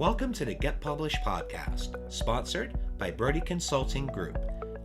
Welcome to the Get Published podcast, sponsored by Brodie Consulting Group.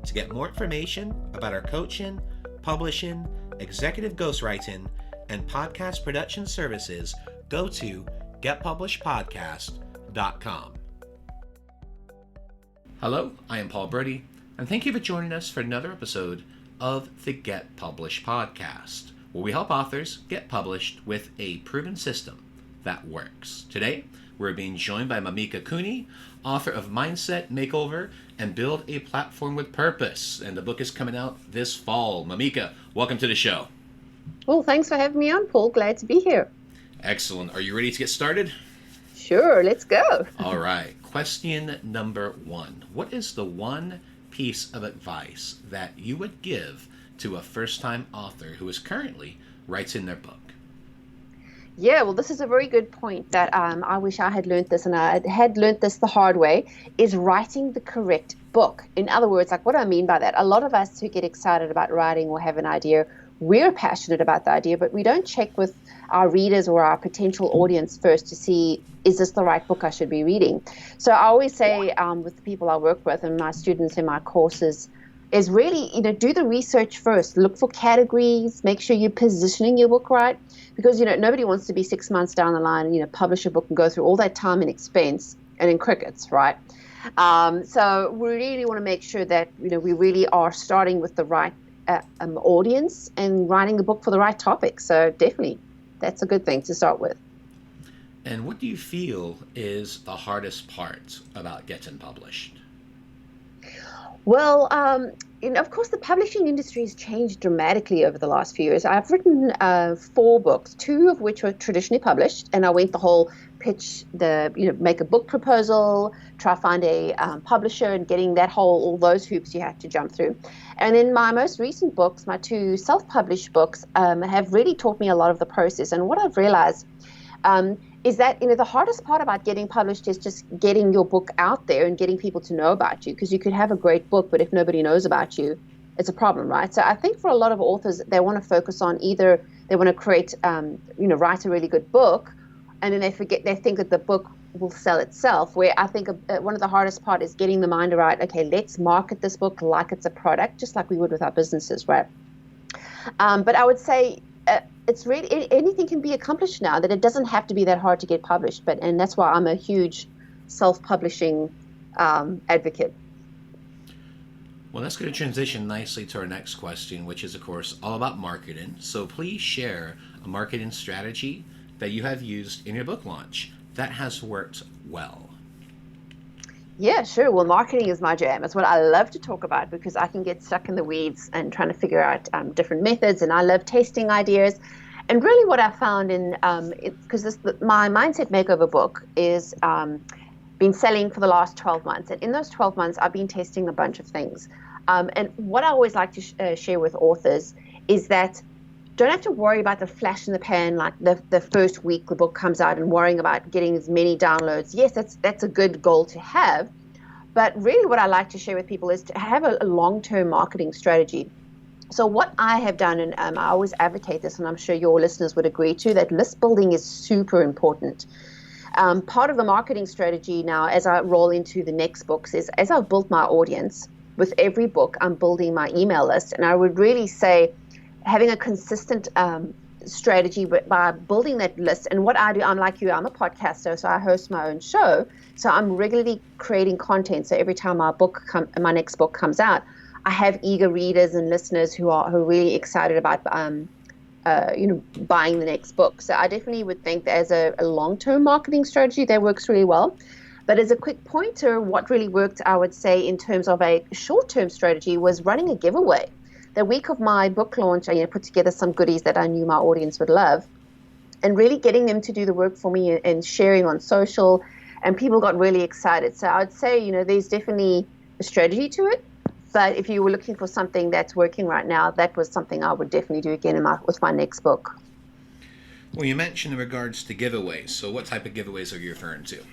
To get more information about our coaching, publishing, executive ghostwriting, and podcast production services, go to getpublishedpodcast.com. Hello, I am Paul Brodie, and thank you for joining us for another episode of the Get Published podcast, where we help authors get published with a proven system that works. Today, we're being joined by Mimika Cooney, author of Mindset Makeover and Build a Platform with Purpose. And the book is coming out this fall. Mimika, welcome to the show. Well, thanks for having me on, Paul. Glad to be here. Excellent. Are you ready to get started? Sure, let's go. All right. Question number one. What is the one piece of advice that you would give to a first-time author who is currently writing their book? Yeah, well, this is a very good point that I wish I had learned this, and I had learned this the hard way, is writing the correct book. In other words, like what I mean by that, a lot of us who get excited about writing or have an idea, we're passionate about the idea, but we don't check with our readers or our potential audience first to see, is this the right book I should be reading? So I always say with the people I work with and my students in my courses, is really, do the research first. Look for categories, make sure you're positioning your book right, because, nobody wants to be 6 months down the line and, publish a book and go through all that time and expense and in crickets, right? So we really want to make sure that, we really are starting with the right audience and writing the book for the right topic. So definitely, that's a good thing to start with. And what do you feel is the hardest part about getting published? Well, of course, the publishing industry has changed dramatically over the last few years. I've written 4 books, 2 of which were traditionally published, and I went the whole pitch, make a book proposal, try find a publisher, and getting that all those hoops you have to jump through. And in my most recent books, my 2 self-published books, have really taught me a lot of the process. And what I've realized is that, the hardest part about getting published is just getting your book out there and getting people to know about you, because you could have a great book, but if nobody knows about you, it's a problem, right? So I think for a lot of authors, they want to focus on either they want to create, write a really good book, and then they think that the book will sell itself, where I think one of the hardest part is getting the mind right. Okay, let's market this book like it's a product, just like we would with our businesses, right? But I would say, it's really, anything can be accomplished now, that it doesn't have to be that hard to get published. And that's why I'm a huge self-publishing advocate. Well, that's going to transition nicely to our next question, which is, of course, all about marketing. So please share a marketing strategy that you have used in your book launch that has worked well. Yeah, sure. Well, marketing is my jam. It's what I love to talk about, because I can get stuck in the weeds and trying to figure out different methods, and I love testing ideas. And really what I found because my Mindset Makeover book is been selling for the last 12 months. And in those 12 months, I've been testing a bunch of things. And what I always like to share with authors is that don't have to worry about the flash in the pan, like the first week the book comes out, and worrying about getting as many downloads. Yes, that's a good goal to have. But really what I like to share with people is to have a long-term marketing strategy. So what I have done, and I always advocate this, and I'm sure your listeners would agree too, that list building is super important. Part of the marketing strategy now, as I roll into the next books, is as I've built my audience, with every book, I'm building my email list. And I would really say having a consistent strategy by building that list. And what I do, I'm like you, I'm a podcaster, so I host my own show. So I'm regularly creating content. So every time my next book comes out, I have eager readers and listeners who are really excited about buying the next book. So I definitely would think that as a long-term marketing strategy, that works really well. But as a quick pointer, what really worked, I would say, in terms of a short-term strategy, was running a giveaway. The week of my book launch, I put together some goodies that I knew my audience would love, and really getting them to do the work for me and sharing on social, and people got really excited. So I would say, there's definitely a strategy to it. But if you were looking for something that's working right now, that was something I would definitely do again with my next book. Well, you mentioned in regards to giveaways. So what type of giveaways are you referring to?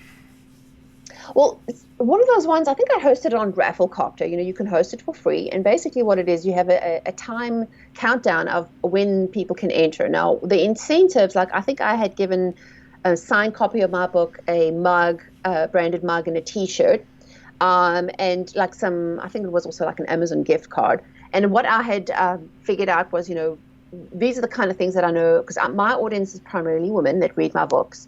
Well, it's one of those ones, I think I hosted it on Rafflecopter. You can host it for free. And basically what it is, you have a time countdown of when people can enter. Now, the incentives, like I think I had given a signed copy of my book, a mug, a branded mug, and a T-shirt, and like I think it was also like an Amazon gift card. And what I had figured out was, these are the kind of things that I know, because my audience is primarily women that read my books.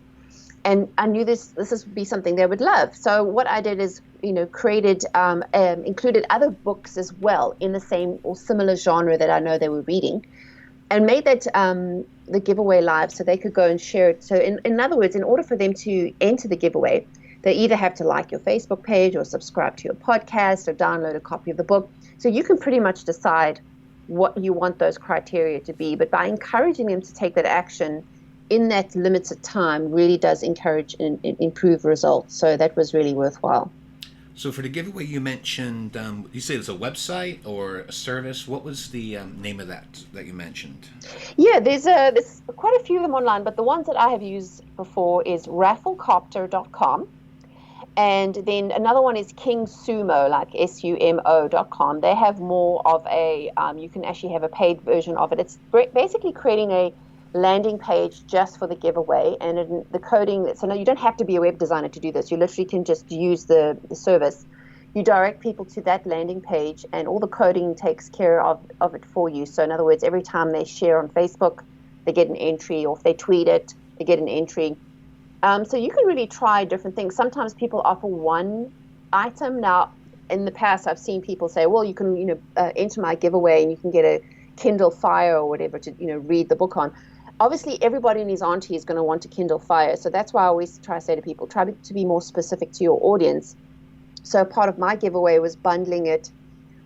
And I knew this would be something they would love. So what I did is, included other books as well in the same or similar genre that I know they were reading, and made that the giveaway live so they could go and share it. So in other words, in order for them to enter the giveaway, they either have to like your Facebook page or subscribe to your podcast or download a copy of the book. So you can pretty much decide what you want those criteria to be. But by encouraging them to take that action in that limited time really does encourage and improve results. So that was really worthwhile. So for the giveaway you mentioned, you say it's a website or a service. What was the name of that you mentioned? Yeah, there's quite a few of them online, but the ones that I have used before is rafflecopter.com. And then another one is KingSumo, like SUMO.com. They have more of a, you can actually have a paid version of it. It's basically creating a landing page just for the giveaway, and the coding. So no, you don't have to be a web designer to do this. You literally can just use the service. You direct people to that landing page, and all the coding takes care of it for you. So in other words, every time they share on Facebook, they get an entry, or if they tweet it, they get an entry. So you can really try different things. Sometimes people offer one item. Now, in the past, I've seen people say, well, you can, enter my giveaway and you can get a Kindle Fire or whatever to, read the book on. Obviously, everybody and his auntie is going to want a Kindle Fire. So that's why I always try to say to people, try to be more specific to your audience. So part of my giveaway was bundling it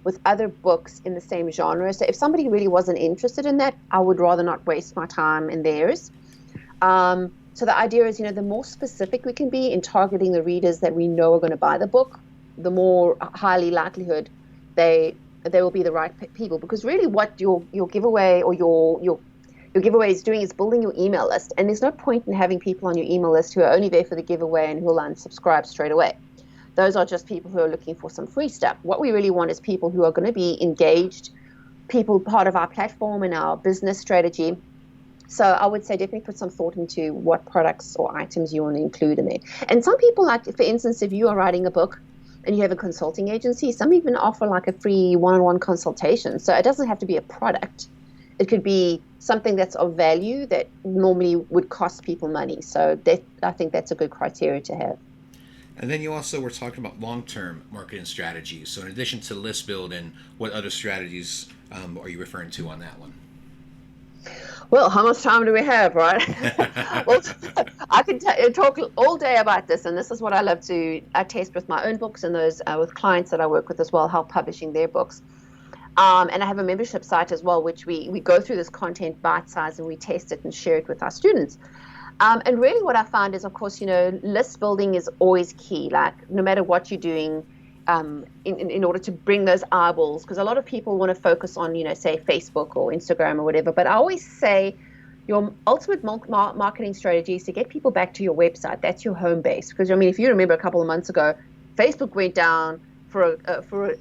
with other books in the same genre. So if somebody really wasn't interested in that, I would rather not waste my time in theirs. So the idea is, the more specific we can be in targeting the readers that we know are going to buy the book, the more highly likelihood they will be the right people. Because really what your giveaway or your giveaway is doing is building your email list. And there's no point in having people on your email list who are only there for the giveaway and who will unsubscribe straight away. Those are just people who are looking for some free stuff. What we really want is people who are going to be engaged, people part of our platform and our business strategy. So I would say definitely put some thought into what products or items you want to include in there. And some people, like, for instance, if you are writing a book and you have a consulting agency, some even offer like a free one-on-one consultation. So it doesn't have to be a product. It could be something that's of value that normally would cost people money. So I think that's a good criteria to have. And then you also were talking about long-term marketing strategies. So in addition to list building, what other strategies are you referring to on that one? Well, how much time do we have, right? Well, I can talk all day about this, and this is what I love to test with my own books and those with clients that I work with as well, help publishing their books. And I have a membership site as well, which we go through this content bite-size and we test it and share it with our students. And really what I found is, of course, list building is always key. Like, no matter what you're doing, in order to bring those eyeballs, because a lot of people want to focus on, say Facebook or Instagram or whatever. But I always say your ultimate marketing strategy is to get people back to your website. That's your home base. Because, if you remember a couple of months ago, Facebook went down for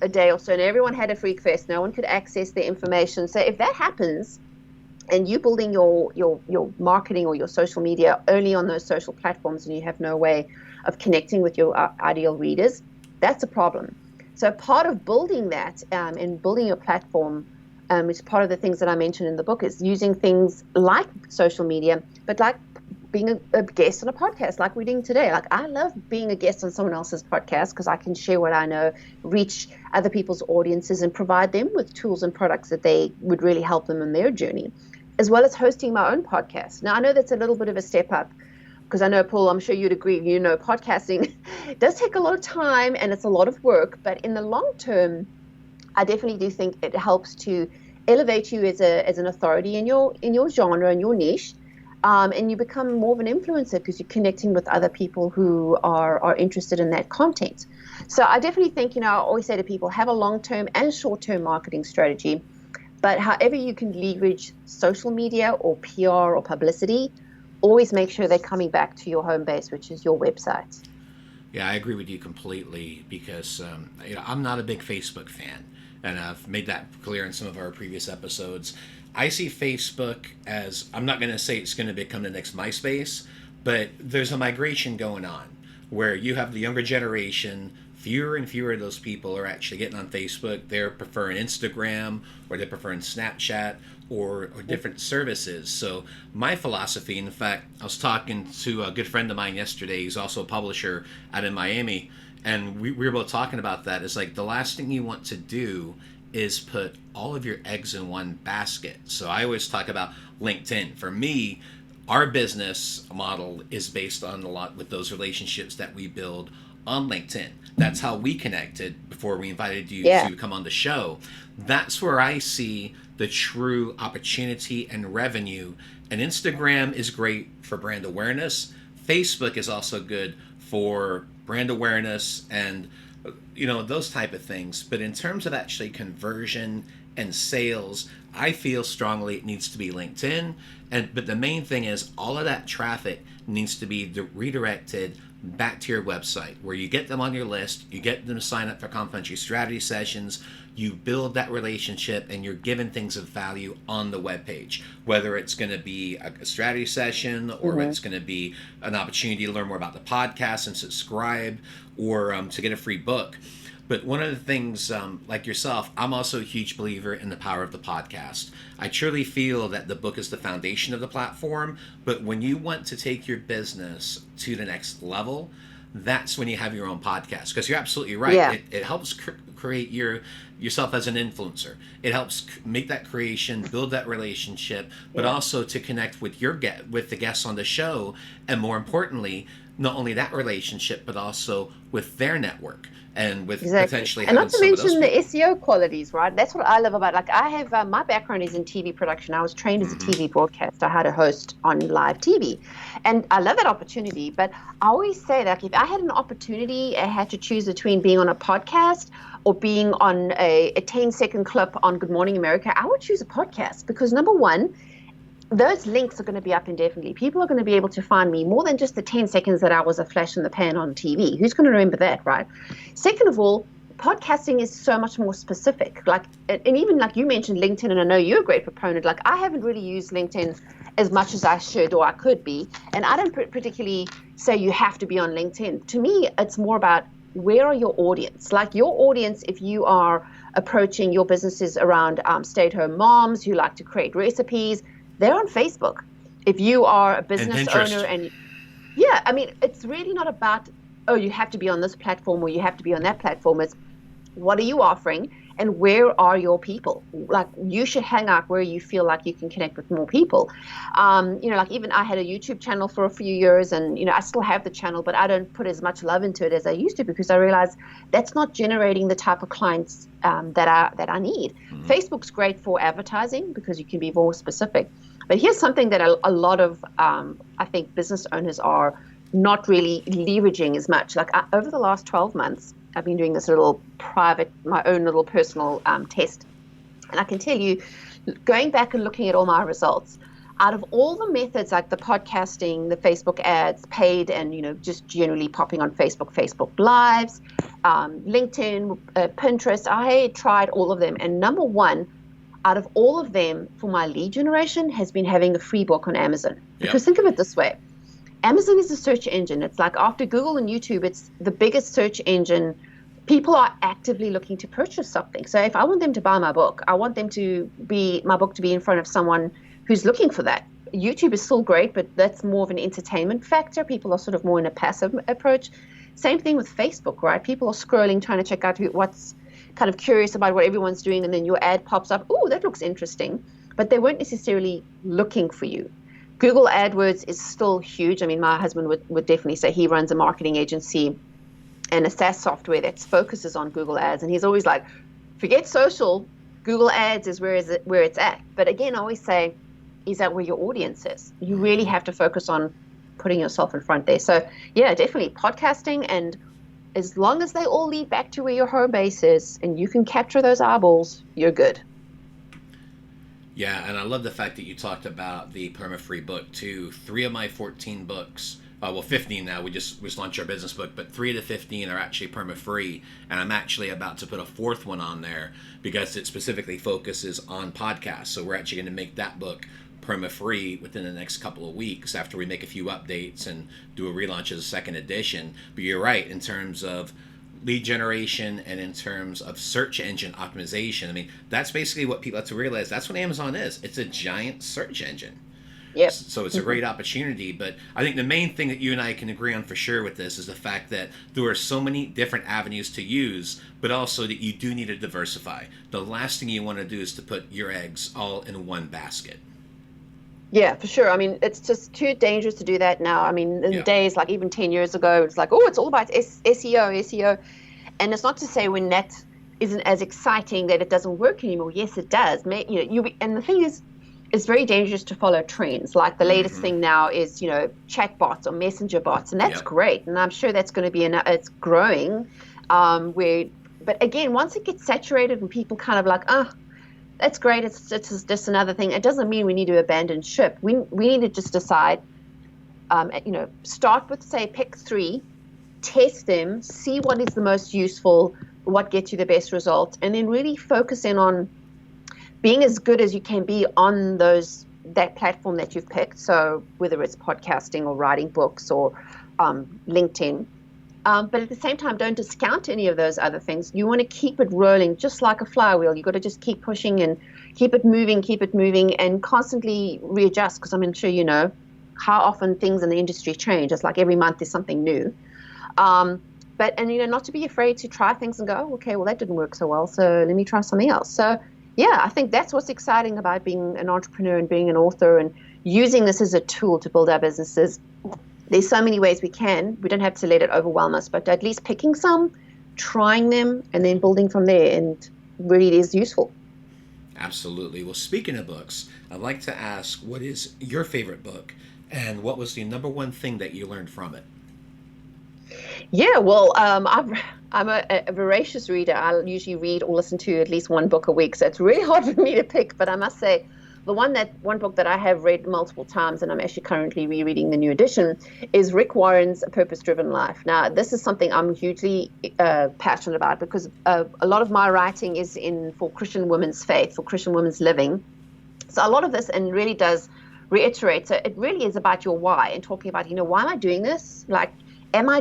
a day or so, and everyone had a freak fest. No one could access their information. So if that happens, and you're building your marketing or your social media only on those social platforms, and you have no way of connecting with your ideal readers, that's a problem. So part of building that and building your platform, which is part of the things that I mentioned in the book, is using things like social media, but like being a guest on a podcast like we're doing today. Like, I love being a guest on someone else's podcast because I can share what I know, reach other people's audiences, and provide them with tools and products that they would really help them in their journey, as well as hosting my own podcast. Now, I know that's a little bit of a step up, because I know, Paul, I'm sure you'd agree, podcasting does take a lot of time and it's a lot of work, but in the long term, I definitely do think it helps to elevate you as an authority in your genre and your niche, and you become more of an influencer because you're connecting with other people who are interested in that content. So I definitely think, I always say to people, have a long-term and short-term marketing strategy, but however you can leverage social media or PR or publicity, always make sure they're coming back to your home base, which is your website. Yeah, I agree with you completely, because I'm not a big Facebook fan, and I've made that clear in some of our previous episodes. I see Facebook as, I'm not going to say it's going to become the next MySpace, But there's a migration going on where you have the younger generation, fewer and fewer of those people are actually getting on Facebook. They're preferring Instagram, or they're preferring Snapchat, or different services. So my philosophy, in fact, I was talking to a good friend of mine yesterday. He's also a publisher out in Miami, and we were both talking about that. It's like the last thing you want to do is put all of your eggs in one basket. So I always talk about LinkedIn. For me, our business model is based on a lot with those relationships that we build on LinkedIn. That's how we connected before we invited you to come on the show. That's where I see the true opportunity and revenue. And Instagram is great for brand awareness. Facebook is also good for brand awareness and those type of things. But in terms of actually conversion and sales, I feel strongly it needs to be LinkedIn. But the main thing is all of that traffic needs to be redirected back to your website, where you get them on your list, you get them to sign up for complimentary strategy sessions, you build that relationship, and you're given things of value on the webpage, whether it's going to be a strategy session, or it's going to be an opportunity to learn more about the podcast and subscribe, or to get a free book. But one of the things, like yourself, I'm also a huge believer in the power of the podcast. I truly feel that the book is the foundation of the platform, but when you want to take your business to the next level, that's when you have your own podcast. Because you're absolutely right. Yeah. It helps create yourself as an influencer. It helps make that creation, build that relationship, but also to connect with with the guests on the show, and more importantly, not only that relationship, but also with their network. And with potentially and having not to mention the people. SEO qualities, right? That's what I love about. Like I have my background is in TV production. I was trained as a TV broadcaster. I had a host on live TV, and I love that opportunity. But I always say that if I had an opportunity, I had to choose between being on a podcast or being on a 10-second clip on Good Morning America, I would choose a podcast because number one, those links are going to be up indefinitely. People are going to be able to find me more than just the 10 seconds that I was a flash in the pan on TV. Who's going to remember that, right? Second of all, podcasting is so much more specific. Like, and even like you mentioned LinkedIn, and I know you're a great proponent. Like, I haven't really used LinkedIn as much as I should or I could be. And I don't particularly say you have to be on LinkedIn. To me, it's more about where are your audience? Like your audience, if you are approaching your businesses around stay-at-home moms who like to create recipes, they're on Facebook. If you are a business owner and I mean, it's really not about, oh, you have to be on this platform or you have to be on that platform. It's what are you offering and where are your people? Like you should hang out where you feel like you can connect with more people. Like even I had a YouTube channel for a few years and, I still have the channel, but I don't put as much love into it as I used to because I realized that's not generating the type of clients that I need. Facebook's great for advertising because you can be more specific. But here's something that a lot of, I think, business owners are not really leveraging as much. Like over the last 12 months, I've been doing this little private, my own little personal test. And I can tell you, going back and looking at all my results, out of all the methods like the podcasting, the Facebook ads, paid, and, just generally popping on Facebook Lives, LinkedIn, Pinterest, I tried all of them. And number one, out of all of them for my lead generation has been having a free book on Amazon. Because think of it this way. Amazon is a search engine. It's like after Google and YouTube, it's the biggest search engine. People are actively looking to purchase something. So if I want them to buy my book, I want my book to be in front of someone who's looking for that. YouTube is still great, but that's more of an entertainment factor. People are sort of more in a passive approach. Same thing with Facebook, right? People are scrolling, trying to check out what's kind of curious about what everyone's doing, and then your ad pops up. Oh, that looks interesting. But they weren't necessarily looking for you. Google AdWords is still huge. I mean, my husband would definitely say he runs a marketing agency and a SaaS software that focuses on Google Ads. And he's always like, forget social, Google Ads is where it's at. But again, I always say, is that where your audience is? You really have to focus on putting yourself in front there. So yeah, definitely podcasting, and as long as they all lead back to where your home base is and you can capture those eyeballs, you're good. Yeah, and I love the fact that you talked about the Perma free book too. 3 of my 14 books, 15 now, we just launched our business book, but 3 of the 15 are actually Perma free, and I'm actually about to put a 4th one on there because it specifically focuses on podcasts. So we're actually going to make that book Perma free within the next couple of weeks after we make a few updates and do a relaunch of the second edition. But you're right, in terms of lead generation and in terms of search engine optimization, I mean, that's basically what people have to realize. That's what Amazon is. It's a giant search engine. Yep. So it's a great opportunity. But I think the main thing that you and I can agree on for sure with this is the fact that there are so many different avenues to use, but also that you do need to diversify. The last thing you want to do is to put your eggs all in one basket. Yeah, for sure. I mean, it's just too dangerous to do that now. I mean, in days like even 10 years ago, it's like, oh, it's all about SEO. And it's not to say when that isn't as exciting that it doesn't work anymore. Yes, it does. And the thing is, it's very dangerous to follow trends. Like the latest thing now is, chat bots or messenger bots, and that's great. And I'm sure that's going to be it's growing. But again, once it gets saturated and people kind of like, that's great, it's just another thing. It doesn't mean we need to abandon ship. We need to just decide, start with, say, pick 3, test them, see what is the most useful, what gets you the best result, and then really focus in on being as good as you can be on that platform that you've picked. So whether it's podcasting or writing books or LinkedIn. But at the same time, don't discount any of those other things. You want to keep it rolling just like a flywheel. You've got to just keep pushing and keep it moving and constantly readjust, because I'm sure you know how often things in the industry change. It's like every month there's something new. But not to be afraid to try things and go, okay, well, that didn't work so well, so let me try something else. So yeah, I think that's what's exciting about being an entrepreneur and being an author and using this as a tool to build our businesses. There's so many ways we can. We don't have to let it overwhelm us, but at least picking some, trying them, and then building from there. And really it is useful. Absolutely. Well, speaking of books, I'd like to ask, what is your favorite book and what was the number one thing that you learned from it? Yeah, well, I'm a voracious reader. I usually read or listen to at least one book a week, so it's really hard for me to pick. But I must say, the one book that I have read multiple times, and I'm actually currently rereading the new edition, is Rick Warren's A Purpose-Driven Life. Now, this is something I'm hugely passionate about, because a lot of my writing is for Christian women's faith, for Christian women's living. So a lot of this, and really does reiterate, so it really is about your why and talking about, why am I doing this? Like, am I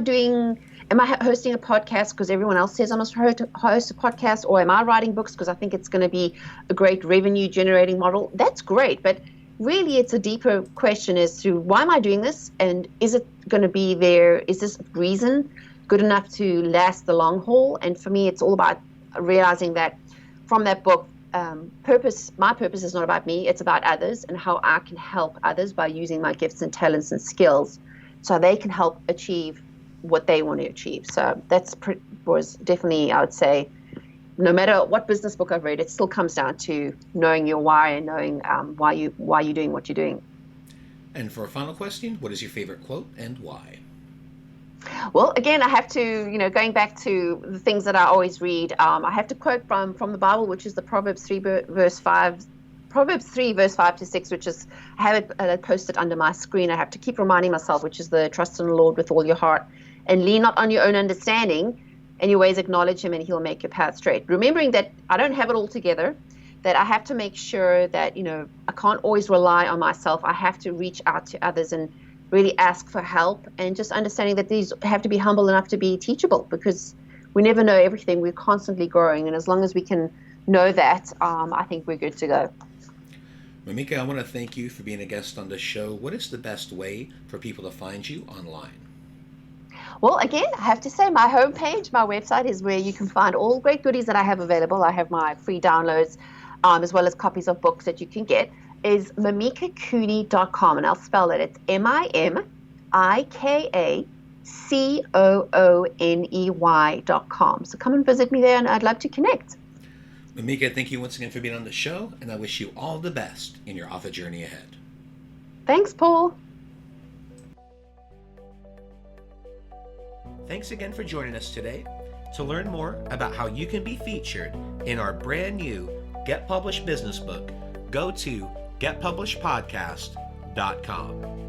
hosting a podcast because everyone else says I must host a podcast, or am I writing books because I think it's going to be a great revenue generating model? That's great, but really it's a deeper question as to why am I doing this, and is it going to be there? Is this reason good enough to last the long haul? And for me, it's all about realizing that from that book, my purpose is not about me, it's about others and how I can help others by using my gifts and talents and skills so they can help achieve what they want to achieve. So was definitely, I would say, no matter what business book I've read, it still comes down to knowing your why and knowing why you're doing what you're doing. And for a final question, what is your favorite quote and why? Well, again, I have to, going back to the things that I always read, I have to quote from the Bible, which is the Proverbs 3 verse 5 to 6, which is, I have it posted under my screen. I have to keep reminding myself, which is the trust in the Lord with all your heart and lean not on your own understanding, and your ways acknowledge him and he'll make your path straight. Remembering that I don't have it all together, that I have to make sure that, I can't always rely on myself. I have to reach out to others and really ask for help, and just understanding that these have to be humble enough to be teachable, because we never know everything. We're constantly growing, and as long as we can know that, I think we're good to go. Mimika, I want to thank you for being a guest on this show. What is the best way for people to find you online? Well, again, I have to say my homepage, my website, is where you can find all great goodies that I have available. I have my free downloads, as well as copies of books that you can get, is mimikacooney.com, and I'll spell it. It's MIMIKACOONEY.com. So come and visit me there, and I'd love to connect. Mimika, thank you once again for being on the show, and I wish you all the best in your author journey ahead. Thanks, Paul. Thanks again for joining us today. To learn more about how you can be featured in our brand new Get Published business book, go to getpublishedpodcast.com.